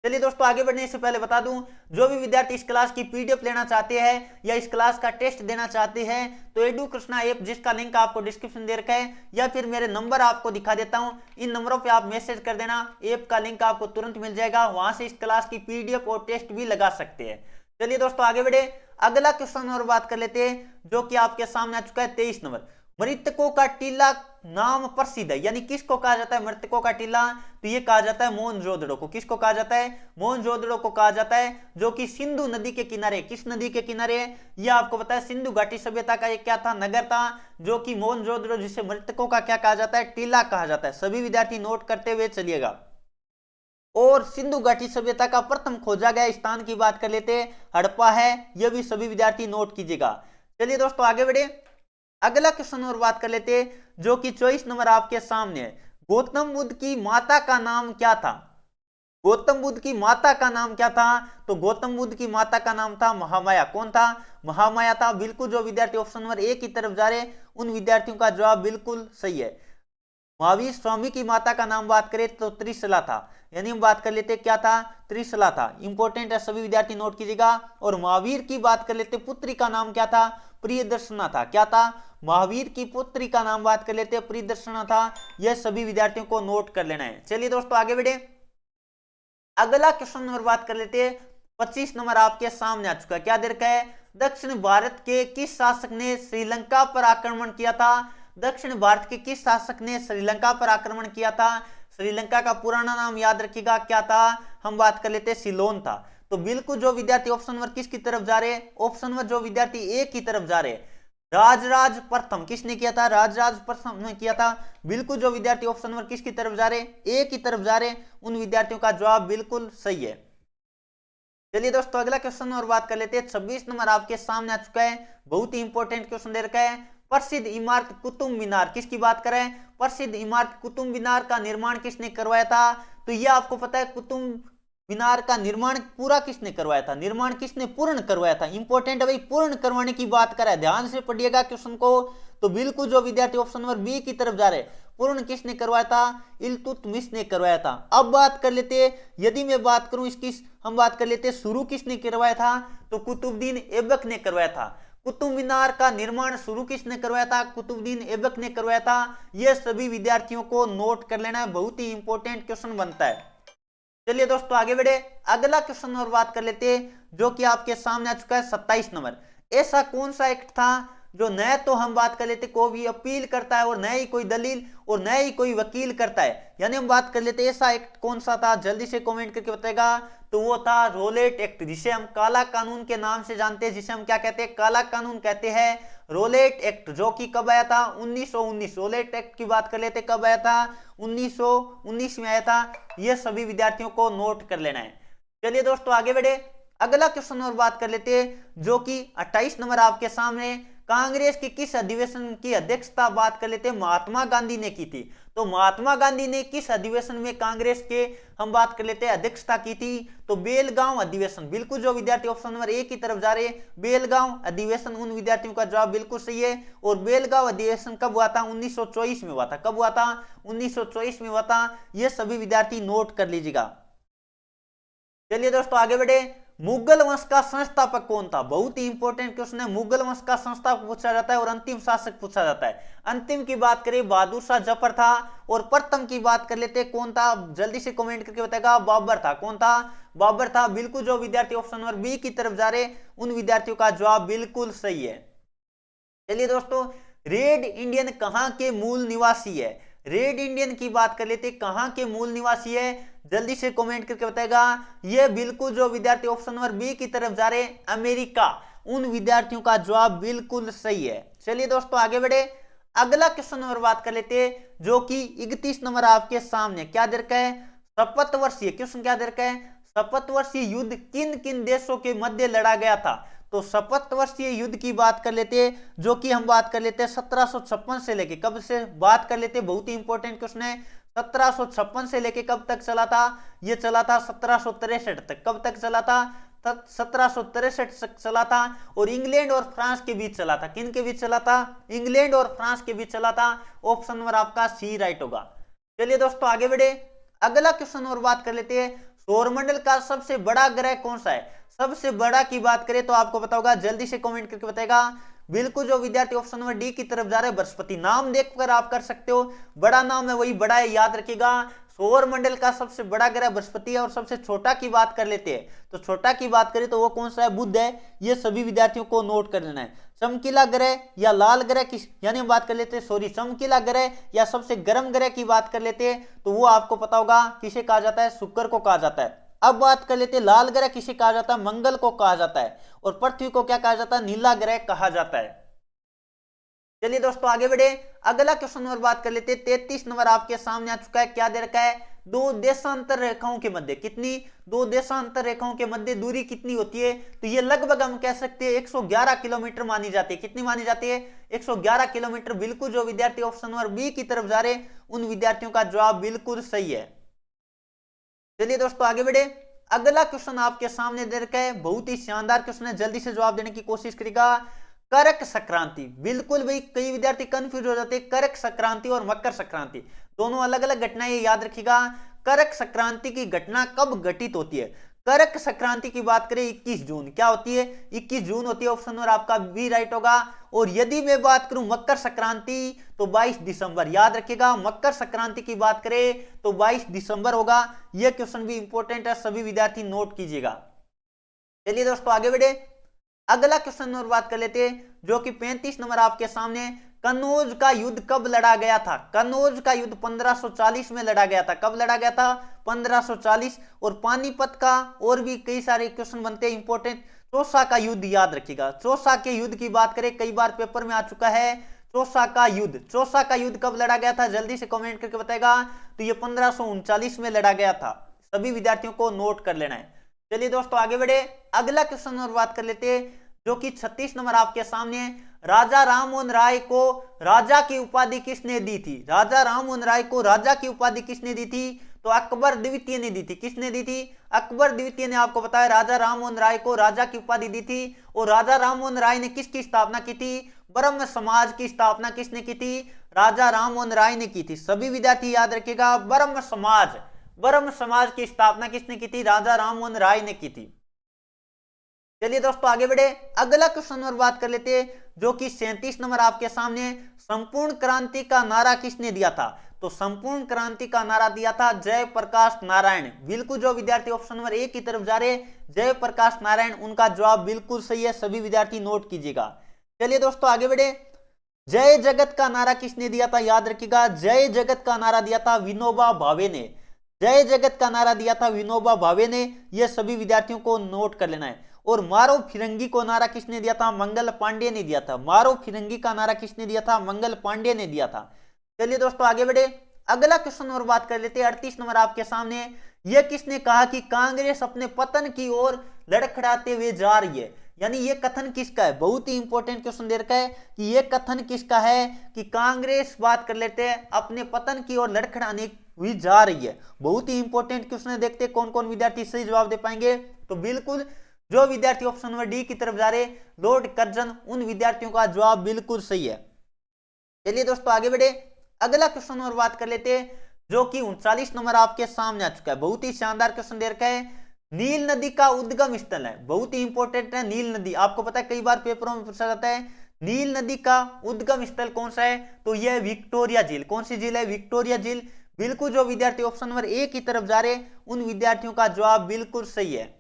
चलिए दोस्तों आगे बढ़ने से पहले बता दूं, जो भी विद्यार्थी इस क्लास की पीडीएफ लेना चाहते हैं या इस क्लास का टेस्ट देना चाहते हैं तो एडू कृष्णा ऐप जिसका लिंक आपको डिस्क्रिप्शन दे रखा है या फिर मेरे नंबर आपको दिखा देता हूं, इन नंबरों पे आप मैसेज कर देना, ऐप का लिंक आपको तुरंत मिल जाएगा। वहां से इस क्लास की पीडीएफ और टेस्ट भी लगा सकते हैं। चलिए दोस्तों आगे बढ़े। अगला क्वेश्चन और बात कर लेते हैं जो कि आपके सामने आ चुका है 23 नंबर। मृतकों का टीला नाम प्रसिद्ध है, यानी किसको कहा जाता है मृतकों का टीला, तो ये कहा जाता है मोहनजोदड़ो को। किसको कहा जाता है, मोहनजोदड़ो को कहा जाता है, जो कि सिंधु नदी के किनारे। किस नदी के किनारे, ये आपको पता है सिंधु घाटी सभ्यता का एक क्या था, नगर था, जो कि मोहनजोदड़ो जिसे मृतकों का क्या कहा जाता है, टीला कहा जाता है। सभी विद्यार्थी नोट करते हुए चलिएगा। और सिंधु घाटी सभ्यता का प्रथम खोजा गया स्थान की बात कर लेते हैं, हड़प्पा है। यह भी सभी विद्यार्थी नोट कीजिएगा। चलिए दोस्तों आगे बढ़े। अगला क्वेश्चन और बात कर लेते हैं जो कि 24 नंबर आपके सामने है। गौतम बुद्ध की माता का नाम क्या था, गौतम बुद्ध की माता का नाम क्या था, तो गौतम बुद्ध की माता का नाम था महामाया। कौन था, महामाया था। बिल्कुल जो विद्यार्थी ऑप्शन नंबर ए की तरफ जा रहे उन विद्यार्थियों का जवाब बिल्कुल सही है। महावीर स्वामी की माता का नाम बात करें तो त्रिशला था। यानी हम बात कर लेते क्या था, त्रिशला था। इंपॉर्टेंट है, सभी विद्यार्थी नोट कीजिएगा। और महावीर की बात कर लेते पुत्री का नाम क्या था, प्रियदर्शना था। क्या था, महावीर की पुत्री का नाम बात कर लेते प्रियदर्शना था। यह सभी विद्यार्थियों को नोट कर लेना है। चलिए दोस्तों आगे बढ़े। अगला क्वेश्चन नंबर बात कर लेते हैं 25 नंबर आपके सामने आ चुका है। क्या दे रखा है, दक्षिण भारत के किस शासक ने श्रीलंका पर आक्रमण किया था। दक्षिण भारत के किस शासक ने श्रीलंका पर आक्रमण किया था? श्रीलंका का पुराना नाम याद रखिएगा क्या था? हम बात कर लेते सिलोन था। तो बिल्कुल जो विद्यार्थी ऑप्शन नंबर किसकी तरफ जा रहे हैं? ऑप्शन नंबर जो विद्यार्थी ए की तरफ जा रहे हैं। राजराज प्रथम किसने किया था? राजराज प्रथम ने किया था। बिल्कुल जो विद्यार्थी ऑप्शन नंबर किसकी तरफ जा रहे हैं? ए की तरफ जा रहे हैं, उन विद्यार्थियों का जवाब बिल्कुल सही है। चलिए दोस्तों अगला क्वेश्चन और बात कर लेते हैं। 26 नंबर आपके सामने आ चुका है, बहुत ही इंपॉर्टेंट क्वेश्चन दे रखा है। प्रसिद्ध इमारत कुतुब मीनार किसकी बात करें? प्रसिद्ध इमारत कुतुब मीनार का निर्माण किसने करवाया था? तो यह आपको पता है, कुतुब मीनार का निर्माण पूरा किसने करवाया था? निर्माण किसने पूर्ण करवाया था? इंपॉर्टेंट है भाई, पूर्ण करवाने की बात करें, ध्यान से पढ़िएगा क्वेश्चन को। तो बिल्कुल जो विद्यार्थी ऑप्शन नंबर बी की तरफ जा रहे, पूर्ण किसने करवाया था? इल्तुतमिश ने करवाया था। अब बात कर लेते, यदि मैं बात करूं इसकी, हम बात कर लेते शुरू किसने करवाया था? तो कुतुबुद्दीन ऐबक ने करवाया था। कुतुब मीनार का निर्माण शुरू किसने करवाया था? कुतुबुद्दीन ऐबक ने करवाया था। यह सभी विद्यार्थियों को नोट कर लेना है, बहुत ही इंपॉर्टेंट क्वेश्चन बनता है। चलिए दोस्तों आगे बढ़े, अगला क्वेश्चन और बात कर लेते हैं, जो कि आपके सामने आ चुका है 27 नंबर। ऐसा कौन सा एक्ट था जो न तो हम बात कर लेते कोई भी अपील करता है और न ही कोई दलील और न ही कोई वकील करता है? यानी हम बात कर लेते ऐसा एक्ट कौन सा था, जल्दी से कमेंट करके बताएगा। तो वो था रोलेट एक्ट, जिसे हम काला कानून के नाम से जानते हैं, जिसे हम क्या कहते हैं? काला कानून कहते हैं। रोलेट एक्ट जो कि कब आया था? 1919। रोलेट एक्ट की बात कर लेते, कब आया था? 1919 में आया था। ये सभी विद्यार्थियों को नोट कर लेना है। चलिए दोस्तों आगे बढ़े, अगला क्वेश्चन और बात कर लेते हैं, जो कि 28 नंबर आपके सामने। कांग्रेस के किस अधिवेशन की अध्यक्षता बात कर लेते हैं? महात्मा गांधी ने की थी। तो महात्मा गांधी ने किस अधिवेशन में कांग्रेस के हम बात कर लेते हैं अध्यक्षता की थी? तो बेलगांव अधिवेशन। बिल्कुल जो विद्यार्थी ऑप्शन नंबर ए की तरफ जा रहे हैं, बेलगांव अधिवेशन, उन विद्यार्थियों का जवाब बिल्कुल सही है। और बेलगांव अधिवेशन कब हुआ था? 1924 में हुआ था। कब हुआ था? 1924 में हुआ था। यह सभी विद्यार्थी नोट कर लीजिएगा। चलिए दोस्तों आगे बढ़े, मुगल वंश का संस्थापक कौन था? बहुत ही इंपॉर्टेंट क्वेश्चन है। मुगल वंश का संस्थापक पूछा जाता है और अंतिम शासक पूछा जाता है। अंतिम की बात करें बहादुर शाह जफर था, और प्रथम की बात कर लेते कौन था? जल्दी से कमेंट करके बताएगा। बाबर था। कौन था? बाबर था। बिल्कुल जो विद्यार्थी ऑप्शन नंबर बी की तरफ जा रहे, उन विद्यार्थियों का जवाब बिल्कुल सही है। चलिए दोस्तों, रेड इंडियन कहां के मूल निवासी है? रेड इंडियन की बात कर लेते, कहां के मूल निवासी है? जल्दी से कमेंट करके बताएगा। ये बिल्कुल जो विद्यार्थी ऑप्शन नंबर बी की तरफ जा रहे, अमेरिका, उन विद्यार्थियों का जवाब बिल्कुल सही है। चलिए दोस्तों आगे बढ़े, अगला क्वेश्चन नंबर बात कर लेते, जो कि 31 नंबर आपके सामने क्या दे रखा है? शपथवर्षीय क्वेश्चन क्या दे रखा है? शपथवर्षीय युद्ध किन किन देशों के मध्य लड़ा गया था? तो शपथवर्षीय युद्ध की बात कर लेते, जो कि हम बात कर लेते हैं 1756 से लेके कब से बात कर लेते, बहुत ही इंपॉर्टेंट क्वेश्चन है। 1756 से लेके कब तक चला था? ये चला था 1763 तक। कब तक चला था? 1763 तक चला था। और इंग्लैंड और फ्रांस के बीच चला था। किन के बीच चला था? इंग्लैंड और फ्रांस के बीच चला था। ऑप्शन नंबर आपका सी राइट होगा। चलिए दोस्तों आगे बढ़े, अगला क्वेश्चन और बात कर लेते हैं, सौरमंडल का सबसे बड़ा ग्रह कौन सा है? सबसे बड़ा की बात करें तो आपको पता होगा, जल्दी से कमेंट करके बताएगा। बिल्कुल जो विद्यार्थी ऑप्शन नंबर डी की तरफ जा रहे हैं, बृहस्पति। नाम देखकर आप कर सकते हो, बड़ा नाम है वही बड़ा है, याद रखिएगा। सौरमंडल का सबसे बड़ा ग्रह बृहस्पति है। और सबसे छोटा की बात कर लेते हैं, तो छोटा की बात करें तो वो कौन सा है? बुध है। ये सभी विद्यार्थियों को नोट कर लेना है। चमकीला ग्रह या लाल ग्रह किस, यानी हम बात कर लेते हैं, सॉरी, चमकीला ग्रह या सबसे गर्म ग्रह की बात कर लेते हैं, तो वो आपको पता होगा किसे कहा जाता है? शुक्र को कहा जाता है। अब बात कर लेते हैं लाल ग्रह किसे कहा जाता है? मंगल को कहा जाता है। और पृथ्वी को क्या कहा जाता है? नीला ग्रह कहा जाता है। चलिए दोस्तों आगे बढ़े, अगला क्वेश्चन और बात कर लेते हैं। 33 नंबर आपके सामने आ चुका है, क्या दे रखा है? दो देशांतर रेखाओं के मध्य कितनी, दो देशांतर रेखाओं के मध्य दूरी कितनी होती है? तो ये लगभग हम कह सकते हैं 111 किलोमीटर मानी जाती है। कितनी मानी जाती है? 111 किलोमीटर। बिल्कुल जो विद्यार्थी ऑप्शन नंबर बी की तरफ जा रहे, उन विद्यार्थियों का जवाब बिल्कुल सही है। चलिए दोस्तों आगे बढ़े, अगला क्वेश्चन आपके सामने दे रखा है, बहुत ही शानदार क्वेश्चन है, जल्दी से जवाब देने की कोशिश करेगा। करक संक्रांति, बिल्कुल भाई कई विद्यार्थी कंफ्यूज हो जाते हैं, करक संक्रांति और मकर संक्रांति दोनों अलग अलग घटनाएं, याद रखिएगा। करक संक्रांति की घटना कब घटित होती है? करक संक्रांति की बात करें 21 जून, क्या होती है? 21 जून होती है। ऑप्शन नंबर आपका बी राइट होगा। और यदि मैं बात करूं मकर संक्रांति तो 22 दिसंबर, याद रखिएगा। मकर संक्रांति की बात करें तो 22 दिसंबर होगा। यह क्वेश्चन भी इंपॉर्टेंट है, सभी विद्यार्थी नोट कीजिएगा। चलिए दोस्तों आगे बढ़े, अगला क्वेश्चन और बात कर लेते हैं, जो कि 35 नंबर आपके सामने। कन्नौज का युद्ध कब लड़ा गया था? कन्नौज का युद्ध 1540 में लड़ा गया था। कब लड़ा गया था? 1540। और पानीपत का और भी कई सारे क्वेश्चन बनते हैं इंपॉर्टेंट। चौसा का युद्ध याद रखिएगा। चौसा के युद्ध की बात करें, कई बार पेपर में आ चुका है चौसा का युद्ध। चौसा का युद्ध कब लड़ा गया था? जल्दी से कमेंट करके बताएगा। तो ये 1539 में लड़ा गया था। सभी विद्यार्थियों को नोट कर लेना है। चलिए दोस्तों आगे बढ़े, अगला क्वेश्चन और बात कर लेते हैं, जो कि 36 नंबर आपके सामने है। राजा राममोहन राय को राजा की उपाधि किसने दी थी? राजा राममोहन राय को राजा की उपाधि किसने दी थी? तो अकबर द्वितीय ने दी थी। किसने दी थी? अकबर द्वितीय ने आपको बताया राजा राममोहन राय को राजा की उपाधि दी थी। और राजा राममोहन राय ने किसकी स्थापना की थी? ब्रह्म समाज की स्थापना किसने की थी? राजा राममोहन राय ने की थी। सभी विद्यार्थी याद रखिएगा, ब्रह्म समाज की स्थापना किसने की थी? राजा राममोहन राय ने की थी। चलिए दोस्तों आगे बढ़े, अगला क्वेश्चन और बात कर लेते हैं, जो कि 37 नंबर आपके सामने। संपूर्ण क्रांति का नारा किसने दिया था? तो संपूर्ण क्रांति का नारा दिया था जयप्रकाश नारायण। बिल्कुल जो विद्यार्थी ऑप्शन नंबर ए की तरफ जा रहे जयप्रकाश नारायण, उनका जवाब बिल्कुल सही है। सभी विद्यार्थी नोट कीजिएगा। चलिए दोस्तों आगे बढ़े, जय जगत का नारा किसने दिया था? याद रखिएगा, जय जगत का नारा दिया था विनोबा भावे ने। जय जगत का नारा दिया था विनोबा भावे ने। यह सभी विद्यार्थियों को नोट कर लेना है। और मारो फिरंगी को नारा किसने दिया था? मंगल पांडे ने दिया था। मारो फिरंगी का नारा किसने दिया था? मंगल पांडे ने दिया था। चलिए दोस्तों आगे बढ़े, अगला क्वेश्चन और बात कर लेते हैं। 38 नंबर आपके सामने। यह किसने कहा कि कांग्रेस अपने पतन की ओर लड़खड़ाते हुए जा रही है? यानी यह कथन किसका है? बहुत ही इंपॉर्टेंट क्वेश्चन दे रखा है कि यह कथन किसका है कि कांग्रेस, बात कर लेते हैं, अपने पतन की ओर लड़खड़ाने हुई जा रही है। बहुत ही इंपॉर्टेंट क्वेश्चन है, देखते हैं कौन कौन विद्यार्थी सही जवाब दे पाएंगे। तो बिल्कुल जो विद्यार्थी ऑप्शन नंबर डी की तरफ जा रहे लॉर्ड कर्जन, उन विद्यार्थियों का जवाब बिल्कुल सही है। चलिए दोस्तों आगे बढ़े, अगला क्वेश्चन और बात कर लेते हैं, जो कि 39 नंबर आपके सामने आ चुका है। बहुत ही शानदार क्वेश्चन दे रखा है। नील नदी का उद्गम स्थल है, बहुत ही इंपॉर्टेंट है। नील नदी आपको पता है कई बार पेपरों में पूछा जाता है, नील नदी का उद्गम स्थल कौन सा है? तो यह विक्टोरिया झील। कौन सी झील है? विक्टोरिया झील। बिल्कुल जो विद्यार्थी ऑप्शन नंबर ए की तरफ जा रहे उन विद्यार्थियों का जवाब बिल्कुल सही है।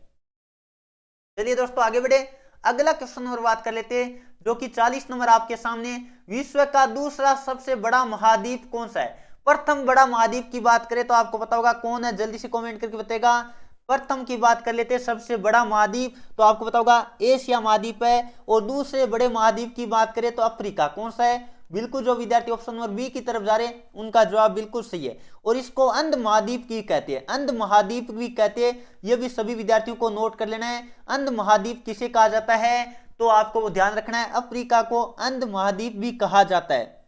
चलिए दोस्तों आगे बढ़े, अगला क्वेश्चन और बात कर लेते हैं, जो कि 40 नंबर आपके सामने। विश्व का दूसरा सबसे बड़ा महाद्वीप कौन सा है? प्रथम बड़ा महाद्वीप की बात करें तो आपको पता होगा कौन है, जल्दी से कमेंट करके बताएगा। प्रथम की बात कर लेते हैं, सबसे बड़ा महाद्वीप, तो आपको पता होगा एशिया महाद्वीप है। और दूसरे बड़े महाद्वीप की बात करें तो अफ्रीका। कौन सा है? बिल्कुल जो विद्यार्थी ऑप्शन नंबर बी की तरफ जा रहे हैं उनका जवाब बिल्कुल सही है। और इसको अंध महाद्वीप भी कहते हैं, अंध महाद्वीप भी कहते हैं। यह भी सभी विद्यार्थियों को नोट कर लेना है। अंध महाद्वीप किसे कहा जाता है? तो आपको ध्यान रखना है, अफ्रीका को अंध महाद्वीप भी कहा जाता है।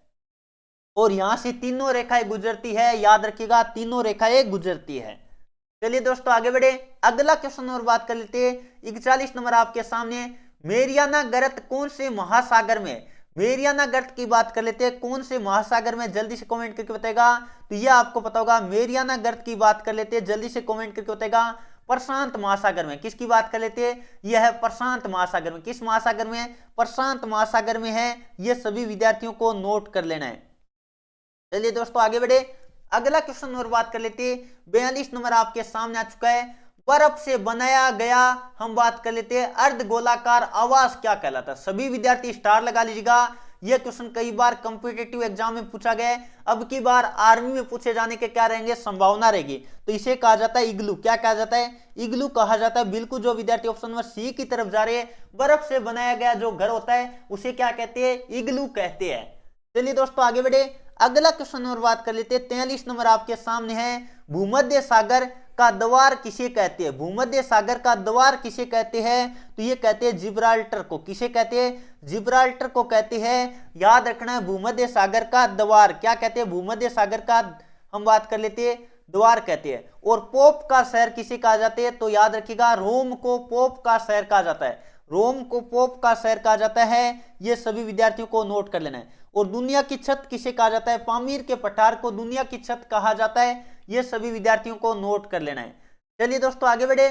और यहां से तीनों रेखाएं गुजरती है, याद रखिएगा, तीनों रेखाएं गुजरती है। चलिए दोस्तों आगे बढ़े, अगला क्वेश्चन और बात कर लेते हैं। 41 नंबर आपके सामने। मेरियाना गर्त कौन से महासागर में? मेरियाना गर्त की बात कर लेते हैं, कौन से महासागर में? जल्दी से कमेंट करके बताएगा। तो यह आपको पता होगा, मेरियाना गर्त की बात कर लेते हैं, जल्दी से कमेंट करके बताएगा। प्रशांत महासागर में। किसकी बात कर लेते हैं? यह है प्रशांत महासागर में। किस महासागर में? प्रशांत महासागर में है। यह सभी विद्यार्थियों को नोट कर लेना है। चलिए दोस्तों आगे बढ़े, अगला क्वेश्चन और बात कर लेते हैं। 42 नंबर आपके सामने आ चुका है। बर्फ से बनाया गया, हम बात कर लेते हैं, अर्ध गोलाकार आवास क्या कहलाता है? सभी विद्यार्थी स्टार लगा लीजिएगा। यह क्वेश्चन कई बार कॉम्पिटिटिव एग्जाम में पूछा गया है, अब की बार आर्मी में पूछे जाने के क्या रहेंगे, संभावना रहेगी। तो इसे कहा जाता है इग्लू। क्या कहा जाता है? इग्लू कहा जाता है। बिल्कुल जो विद्यार्थी ऑप्शन नंबर सी की तरफ जा रहे हैं, बर्फ से बनाया गया जो घर होता है उसे क्या कहते हैं? इग्लू कहते हैं। चलिए दोस्तों आगे बढ़े, अगला क्वेश्चन और बात कर लेते हैं। 43 नंबर आपके सामने है। भूमध्य सागर का द्वार किसे कहते हैं? भूमध्य सागर का द्वार किसे कहते हैं? तो ये कहते हैं जिब्राल्टर को। किसे कहते हैं? जिब्राल्टर को कहते हैं। याद रखना है, भूमध्य सागर का द्वार क्या कहते हैं? भूमध्य सागर का हम बात कर लेते हैं, द्वार कहते हैं। और पोप का शहर किसे कहा जाता है? तो याद रखिएगा, रोम को पोप का शहर कहा जाता है। रोम को पोप का शहर कहा जाता है। ये सभी विद्यार्थियों को नोट कर लेना है। और दुनिया की छत किसे कहा जाता है? पामीर के पठार को दुनिया की छत कहा जाता है। ये सभी विद्यार्थियों को नोट कर लेना है। चलिए दोस्तों आगे बढ़े,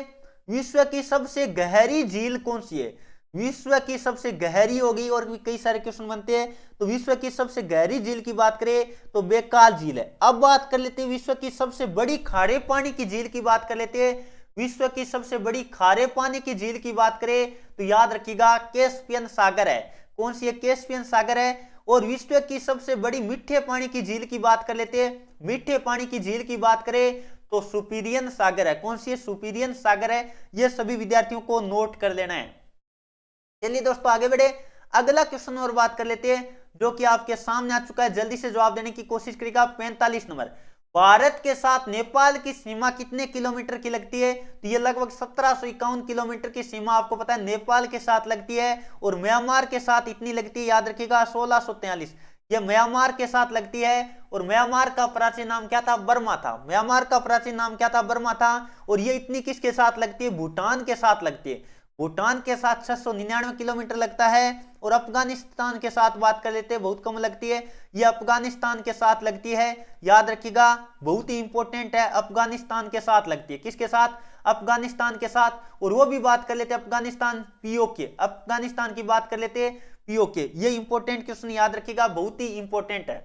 विश्व की सबसे गहरी झील कौन सी है? विश्व की सबसे गहरी होगी, और भी कई सारे क्वेश्चन बनते हैं। तो विश्व की सबसे गहरी झील की बात करें तो बेकाल झील है। अब बात कर लेते हैं विश्व की सबसे बड़ी खारे पानी की झील की बात कर लेते हैं। विश्व की सबसे बड़ी खारे पानी की झील की बात करें तो याद रखिएगा कैस्पियन सागर है। कौन सी है? कैस्पियन सागर है। और विश्व की सबसे बड़ी मीठे पानी की झील की बात कर लेते हैं। मीठे पानी की झील की बात करें तो सुपीरियन सागर है। कौन सी है? सुपीरियन सागर है। यह सभी विद्यार्थियों को नोट कर लेना है। चलिए दोस्तों आगे बढ़े, अगला क्वेश्चन और बात कर लेते हैं जो कि आपके सामने आ चुका है। जल्दी से जवाब देने की कोशिश करिएगा। 45 नंबर, भारत के साथ नेपाल की सीमा कितने किलोमीटर की लगती है? तो ये लगभग 1751 किलोमीटर की सीमा आपको पता है नेपाल के साथ लगती है। और म्यांमार के साथ इतनी लगती है, याद रखिएगा 1643। ये म्यांमार के साथ लगती है। और म्यांमार का प्राचीन नाम क्या था? बर्मा था। म्यांमार का प्राचीन नाम क्या था? बर्मा था। और ये इतनी किसके साथ लगती है? भूटान के साथ लगती है। भूटान के साथ 699 किलोमीटर लगता है। और अफगानिस्तान के साथ बात कर लेते हैं, बहुत कम लगती है। यह अफगानिस्तान के साथ लगती है, याद रखिएगा, बहुत ही इंपॉर्टेंट है। अफगानिस्तान के साथ लगती है। किसके साथ? अफगानिस्तान के साथ। और वो भी बात कर लेते हैं अफगानिस्तान पीओके, अफगानिस्तान की बात कर लेते हैं पीओके। ये इंपॉर्टेंट क्वेश्चन याद रखिएगा, बहुत ही इंपॉर्टेंट है।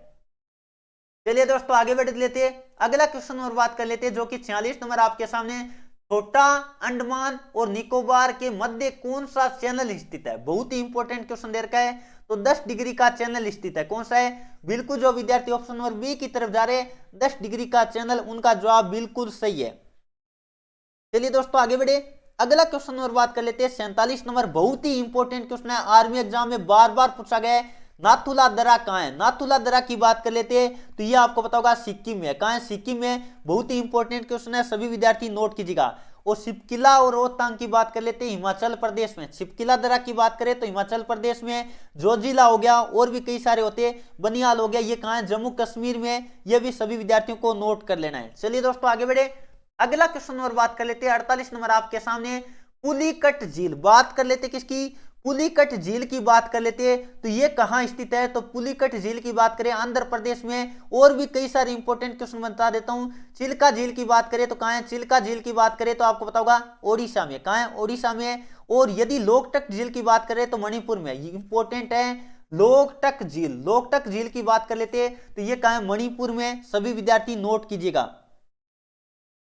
चलिए दोस्तों आगे बढ़ लेते हैं, अगला क्वेश्चन और बात कर लेते हैं जो कि 46 नंबर आपके सामने। छोटा अंडमान और निकोबार के मध्य कौन सा चैनल स्थित है? बहुत ही इंपॉर्टेंट क्वेश्चन दे रखा है। तो 10 डिग्री का चैनल स्थित है। कौन सा है? बिल्कुल जो विद्यार्थी ऑप्शन नंबर बी की तरफ जा रहे हैं, 10 डिग्री का चैनल, उनका जवाब बिल्कुल सही है। चलिए दोस्तों आगे बढ़े, अगला क्वेश्चन और बात कर लेते हैं। 47 नंबर, बहुत ही इंपॉर्टेंट क्वेश्चन है, आर्मी एग्जाम में बार बार पूछा गया है। नाथुला दर्रा कहां है? नाथुला दर्रा की बात कर लेते हैं तो ये आपको पता होगा सिक्किम में। कहां है? सिक्किम में। बहुत ही इंपॉर्टेंट क्वेश्चन है, सभी विद्यार्थी नोट कीजिएगा। और शिपकिला और रोहतांग की बात कर लेते हैं, हिमाचल प्रदेश में। शिपकिला दर्रा की बात करें तो हिमाचल प्रदेश में। जोजिला हो गया, और भी कई सारे होते हैं, बनियाल हो गया, ये कहां है? जम्मू कश्मीर में। ये भी सभी विद्यार्थियों को नोट कर लेना है। चलिए दोस्तों आगे बढ़े, अगला क्वेश्चन और बात कर लेते हैं। 48 नंबर आपके सामने, पुलिकट झील। बात कर लेते किसकी? पुलिकट झील की बात कर लेते हैं तो ये कहां स्थित है? तो पुलिकट झील की बात करें आंध्र प्रदेश में। और भी कई सारे इंपॉर्टेंट क्वेश्चन बता देता हूं। चिल्का झील की बात करें तो कहां है? चिल्का झील की बात करें तो आपको पता होगा ओडिशा में। कहां है? ओडिशा में। और यदि लोकटक झील की बात करें तो मणिपुर में। ये इंपॉर्टेंट है, लोकटक झील। लोकटक झील की बात कर लेते हैं तो ये कहां है? मणिपुर में। सभी विद्यार्थी नोट कीजिएगा।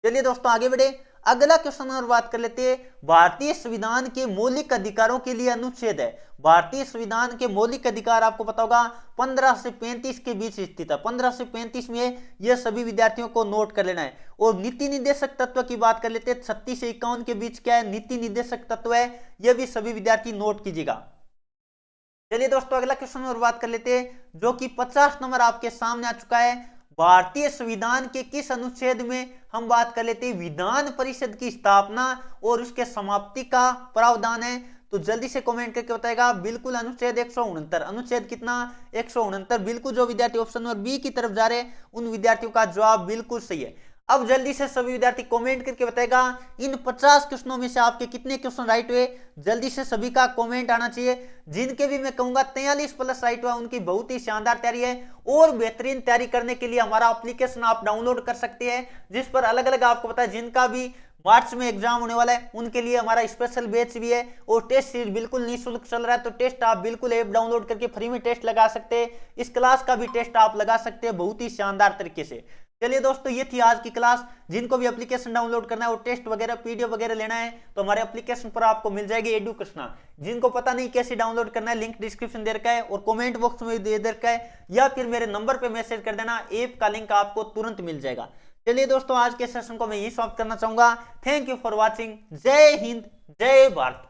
चलिए दोस्तों आगे बढ़े, अगला क्वेश्चन और बात कर लेते हैं। भारतीय संविधान के मौलिक अधिकारों के लिए अनुच्छेद है। भारतीय संविधान के मौलिक अधिकार आपको पता होगा 15 से 35 के बीच स्थित है। 15 से 35 में यह सभी विद्यार्थियों को नोट कर लेना है। और नीति निर्देशक तत्व की बात कर लेते हैं, 36 से 51 के बीच क्या है? नीति निर्देशक तत्व है। यह भी सभी विद्यार्थी नोट कीजिएगा। चलिए दोस्तों अगला क्वेश्चन और बात कर लेते हैं जो कि 50 नंबर आपके सामने आ चुका है। भारतीय संविधान के किस अनुच्छेद में हम बात कर लेते हैं विधान परिषद की स्थापना और उसके समाप्ति का प्रावधान है? तो जल्दी से कमेंट करके बताएगा। बिल्कुल अनुच्छेद 169। अनुच्छेद कितना? 169। बिल्कुल जो विद्यार्थी ऑप्शन नंबर बी की तरफ जा रहे हैं उन विद्यार्थियों का जवाब बिल्कुल सही है। अब जल्दी से सभी विद्यार्थी कमेंट करके बताएगा इन 50 क्वेश्चनों में से आपके कितने क्वेश्चन राइट हुए। जल्दी से सभी का कमेंट आना चाहिए। जिनके भी मैं कहूंगा 43+ राइट हुआ उनकी बहुत ही शानदार तैयारी है। और बेहतरीन तैयारी करने के लिए हमारा एप्लीकेशन आप डाउनलोड कर सकते हैं, जिस पर अलग अलग आपको पता है जिनका भी मार्च में एग्जाम होने वाला है उनके लिए हमारा स्पेशल बैच भी है। और टेस्ट सीरीज बिल्कुल निःशुल्क चल रहा है, तो टेस्ट आप बिल्कुल ऐप डाउनलोड करके फ्री में टेस्ट लगा सकते हैं। इस क्लास का भी टेस्ट आप लगा सकते हैं बहुत ही शानदार तरीके से। चलिए दोस्तों ये थी आज की क्लास। जिनको भी एप्लीकेशन डाउनलोड करना है और टेस्ट वगैरह पीडीएफ वगैरह लेना है तो हमारे एप्लीकेशन पर आपको मिल जाएगी एडुकेशना। जिनको पता नहीं कैसे डाउनलोड करना है लिंक डिस्क्रिप्शन दे रखा है और कमेंट बॉक्स में दे रखा है, या फिर मेरे नंबर पे मैसेज कर देना, ऐप का लिंक आपको तुरंत मिल जाएगा। चलिए दोस्तों आज के सेशन को मैं यही समाप्त करना चाहूंगा। Thank you for watching. जय हिंद, जय भारत।